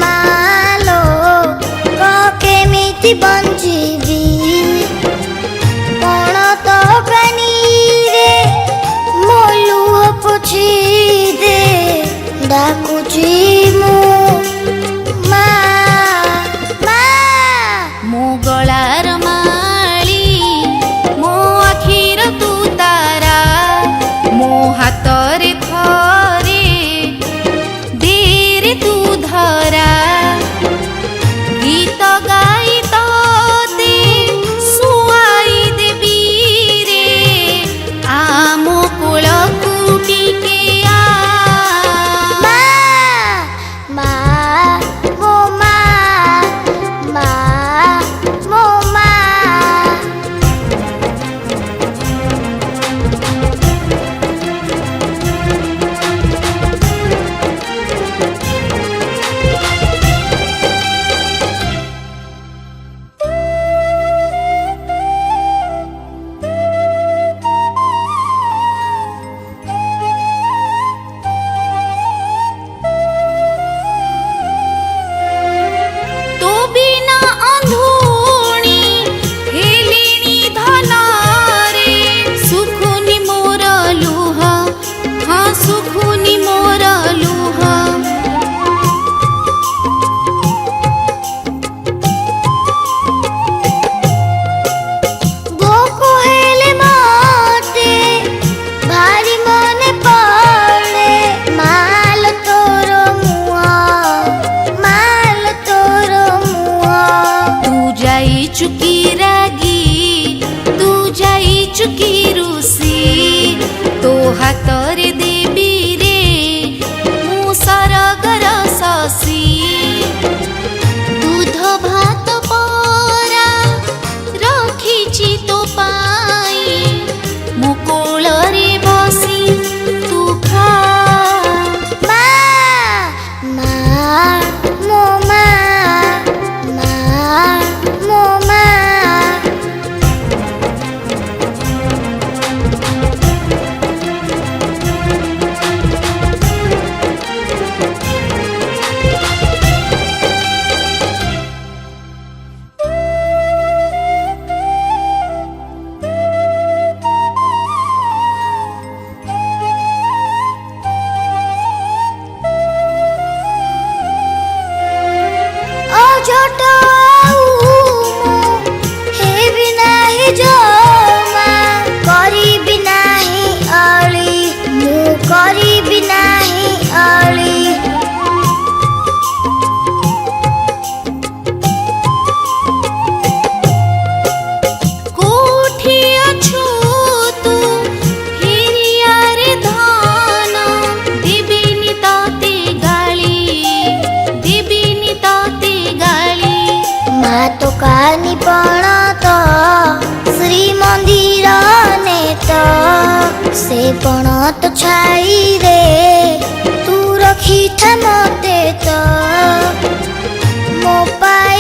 मालो कह केमिति बंजीबी कौन तो पानी रे मो लुह पोछि दे डाकुची मु मा मा मो गलार माली मो आखिर तू तारा मो हातरे थरे देरे तू धरा गीत गाई तोते सुआई देबी रे आमो कोलकु टिके आ मा मा मो मा मा मो मा तो बिना अंधुणी हेलिणी धनारे सुखुनी मोर लुह हाँ सुखुनी मोर लुह भोको हेले मते भारी मने पड़े माल तोर मुआ माल तोर मुआ तू जाई चुकी रागी तू जाई चुकी रुसी तो हातरे देबी रे मु सरगर शशी दूध भात परा रखिछि तो पाई मो कोଳରେ बसी तू खा मा मा मो मा मा मो मा अझट हेबी नाही जमा करिबी नाही अळी मु करिबी नाही अळी कोठी अछु तू हिरिया रे धन देबिनी ताते गाली देबिनी ताते गाली मा तो कानी पण तो श्री मंदिर नेत से पण तो छाई रे तू रखी था मते तो मो पाई